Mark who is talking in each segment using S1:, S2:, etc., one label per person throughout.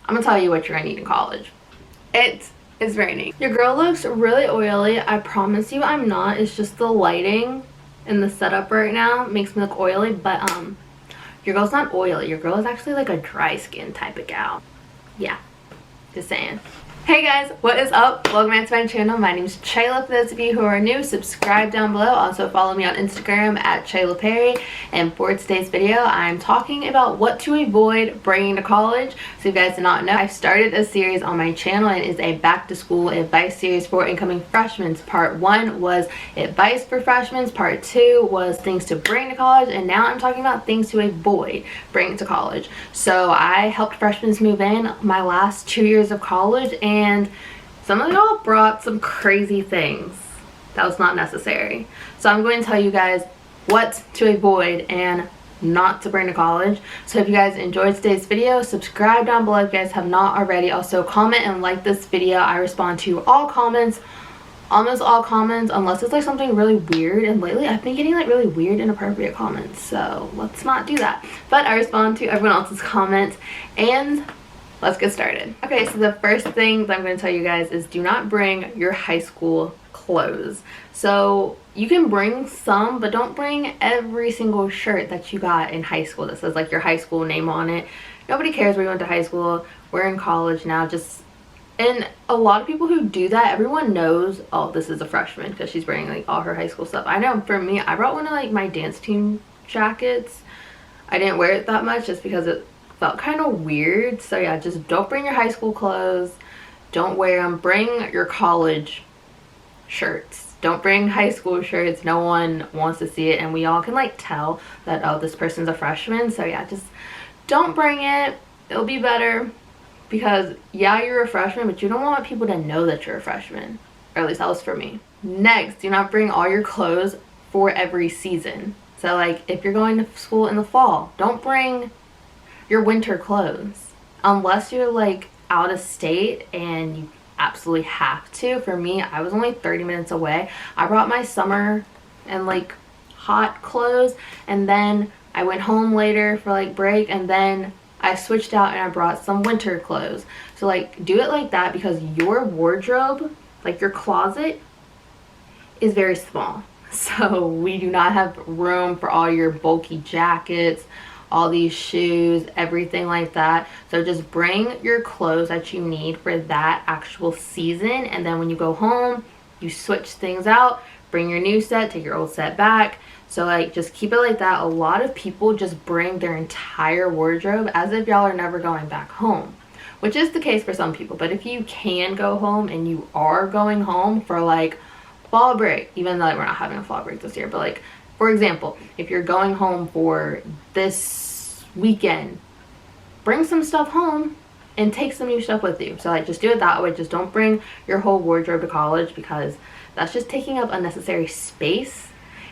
S1: I'm gonna tell you what you're gonna need in college. It is raining. Your girl looks really oily. I promise you I'm not. It's just the lighting and the setup right now makes me look oily, but your girl's not oily. Your girl is actually like a dry skin type of gal. Yeah, just saying. Hey guys, what is up? Welcome back to my channel. My name is Chayla. For those of you who are new, subscribe down below. Also follow me on Instagram at chalaperry. And for today's video, I'm talking about what to avoid bringing to college. So if you guys do not know, I started a series on my channel and it is a back to school advice series for incoming freshmen. Part 1 was advice for freshmen. Part 2 was things to bring to college. And now I'm talking about things to avoid bringing to college. So I helped freshmen move in my last 2 years of college, and some of y'all brought some crazy things that was not necessary. So I'm going to tell you guys what to avoid and not to bring to college. So if you guys enjoyed today's video, subscribe down below if you guys have not already. Also comment and like this video. I respond to all comments, almost all comments, unless it's like something really weird, and lately I've been getting like really weird inappropriate comments, so let's not do that. But I respond to everyone else's comments, and let's get started. Okay, so the first thing that I'm going to tell you guys is do not bring your high school clothes. So you can bring some, but don't bring every single shirt that you got in high school that says like your high school name on it. Nobody cares where you went to high school. We're in college now. And a lot of people who do that, everyone knows, oh, this is a freshman because she's bringing like all her high school stuff. I know for me, I brought one of like my dance team jackets. I didn't wear it that much just because it felt kind of weird. So yeah, just don't bring your high school clothes. Don't wear them. Bring your college shirts. Don't bring high school shirts. No one wants to see it, and we all can like tell that, oh, this person's a freshman. So yeah, just don't bring it. It'll be better. Because yeah, you're a freshman, but you don't want people to know that you're a freshman. Or at least that was for me. Next, do not bring all your clothes for every season. So like if you're going to school in the fall, don't bring your winter clothes. Unless you're like out of state and you absolutely have to. For me, I was only 30 minutes away. I brought my summer and like hot clothes, and then I went home later for like break, and then I switched out and I brought some winter clothes. So like do it like that, because your wardrobe, like your closet, is very small. So we do not have room for all your bulky jackets, all these shoes, everything like that. So just bring your clothes that you need for that actual season, and then when you go home, you switch things out, bring your new set, take your old set back. So like just keep it like that. A lot of people just bring their entire wardrobe as if y'all are never going back home, which is the case for some people. But if you can go home and you are going home for like fall break, even though we're not having a fall break this year, but like for example, if you're going home for this weekend, bring some stuff home and take some new stuff with you. So like just do it that way. Just don't bring your whole wardrobe to college, because that's just taking up unnecessary space.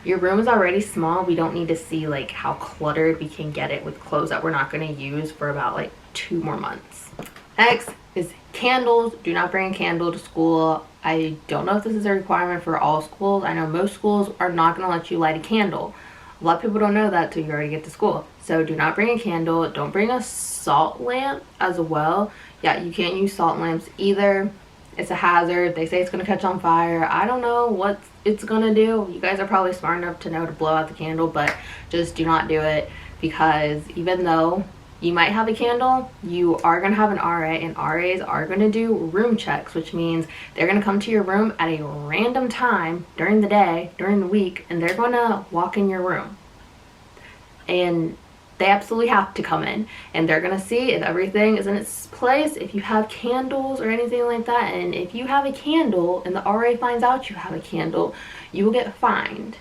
S1: Your room is already small. We don't need to see like how cluttered we can get it with clothes that we're not going to use for about like 2 more months. Next is candles. Do not bring a candle to school. I don't know if this is a requirement for all schools. I know most schools are not going to let you light a candle. A lot of people don't know that till you already get to school. So do not bring a candle. Don't bring a salt lamp as well. Yeah, you can't use salt lamps either. It's a hazard. They say it's going to catch on fire. I don't know what it's going to do. You guys are probably smart enough to know to blow out the candle, but just do not do it, because even though you might have a candle, you are going to have an RA, and RAs are going to do room checks, which means they're going to come to your room at a random time during the day, during the week, and they're going to walk in your room. And they absolutely have to come in, and they're going to see if everything is in its place, if you have candles or anything like that. And if you have a candle and the RA finds out you have a candle, you will get fined.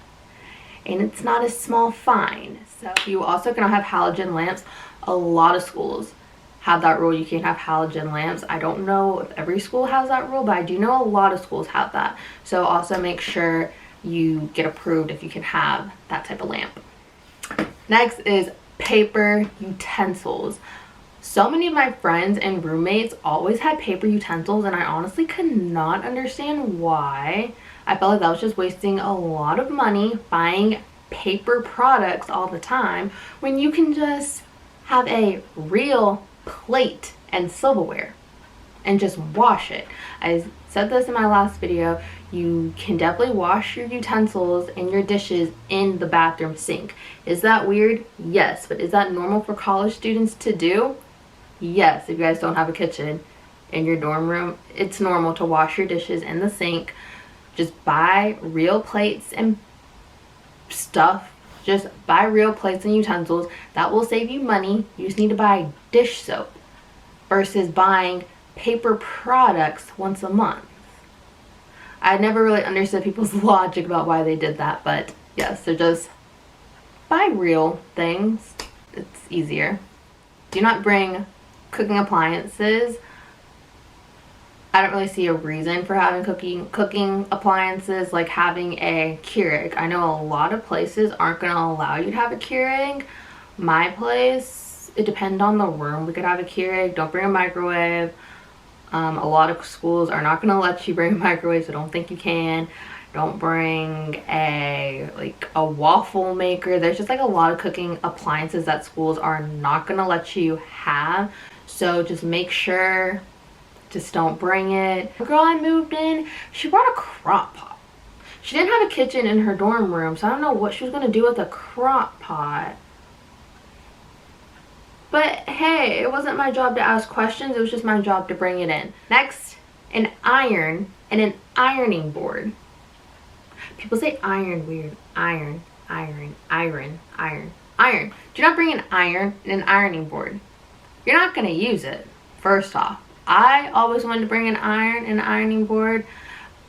S1: And it's not a small fine. So you also cannot have halogen lamps. A lot of schools have that rule. You can't have halogen lamps. I don't know if every school has that rule, but I do know a lot of schools have that. So also make sure you get approved if you can have that type of lamp. Next is paper utensils. So many of my friends and roommates always had paper utensils, and I honestly could not understand why. I felt like that was just wasting a lot of money buying paper products all the time when you can just have a real plate and silverware and just wash it. I said this in my last video. You can definitely wash your utensils and your dishes in the bathroom sink. Is that weird? Yes. But is that normal for college students to do? Yes. If you guys don't have a kitchen in your dorm room, it's normal to wash your dishes in the sink. Just buy real plates and stuff. Just buy real plates and utensils. That will save you money. You just need to buy dish soap versus buying paper products once a month. I never really understood people's logic about why they did that, but yes, so just buy real things. It's easier. Do not bring cooking appliances. I don't really see a reason for having cooking appliances, like having a Keurig. I know a lot of places aren't going to allow you to have a Keurig. My place, it depends on the room. We could have a Keurig. Don't bring a microwave. A lot of schools are not going to let you bring a microwave, so don't think you can. Don't bring a waffle maker. There's just like a lot of cooking appliances that schools are not going to let you have. So just make sure, just don't bring it. The girl I moved in, she brought a crock pot. She didn't have a kitchen in her dorm room, so I don't know what she was going to do with a crock pot. But hey, it wasn't my job to ask questions, it was just my job to bring it in. Next, an iron and an ironing board. People say iron weird. Iron. Do not bring an iron and an ironing board. You're not going to use it, first off. I always wanted to bring an iron and an ironing board,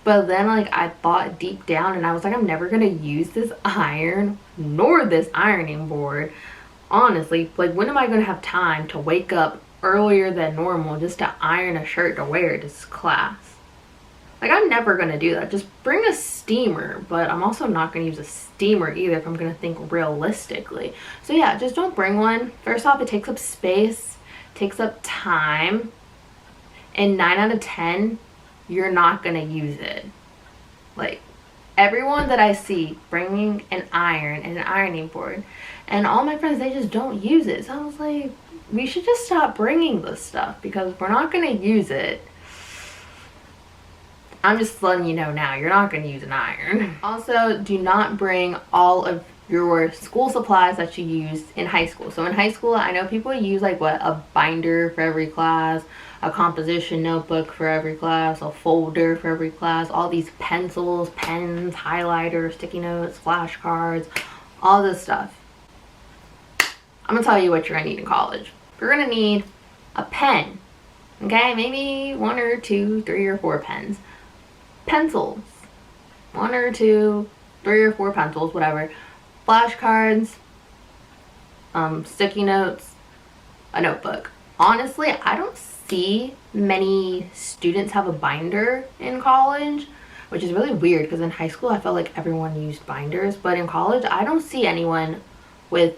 S1: but then I thought deep down and I was like, I'm never going to use this iron nor this ironing board. Honestly, when am I going to have time to wake up earlier than normal just to iron a shirt to wear to class? I'm never going to do that. Just bring a steamer, but I'm also not going to use a steamer either if I'm going to think realistically. So yeah, just don't bring one. First off, it takes up space, takes up time, and 9 out of 10, you're not going to use it. Everyone that I see bringing an iron and an ironing board, and all my friends, they just don't use it. So I was like, we should just stop bringing this stuff because we're not going to use it. I'm just letting you know now, you're not going to use an iron. Also, do not bring all of your school supplies that you used in high school. So in high school, I know people use a binder for every class, a composition notebook for every class, a folder for every class, all these pencils, pens, highlighters, sticky notes, flashcards, all this stuff. I'm gonna tell you what you're gonna need in college. You're gonna need a pen, okay? Maybe 1 or 2, 3 or 4 pens. Pencils, 1 or 2, 3 or 4 pencils, whatever. Flashcards, sticky notes, a notebook. Honestly, I don't see many students have a binder in college, which is really weird because in high school I felt like everyone used binders, but in college I don't see anyone with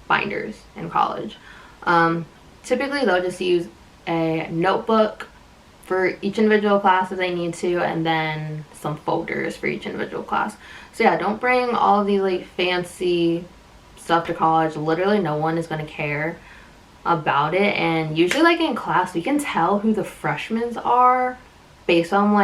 S1: binders in college. Typically they'll just use a notebook for each individual class if they need to, and then some folders for each individual class. So yeah, don't bring all of these fancy stuff to college. Literally no one is going to care about it, and usually in class we can tell who the freshmen are based on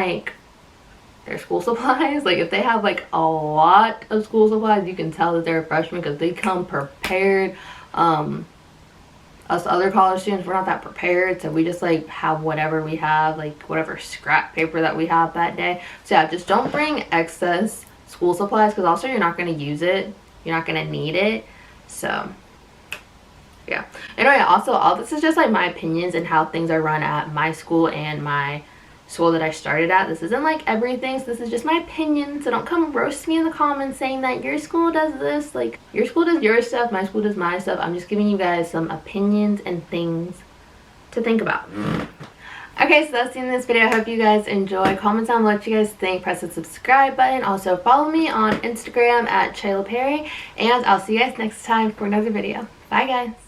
S1: their school supplies. If they have a lot of school supplies, you can tell that they're a freshman because they come prepared. Us other college students, we're not that prepared, so we just have whatever we have, whatever scrap paper that we have that day. So yeah, just don't bring excess school supplies because also you're not going to use it, you're not going to need it. So yeah. Anyway, also all this is just my opinions and how things are run at my school and my school that I started at. This isn't everything, so this is just my opinion. So don't come roast me in the comments saying that your school does this. Your school does your stuff, my school does my stuff. I'm just giving you guys some opinions and things to think about. Okay, so that's the end of this video. I hope you guys enjoy. Comment down below what you guys think. Press the subscribe button. Also follow me on Instagram at chalaperry, and I'll see you guys next time for another video. Bye guys.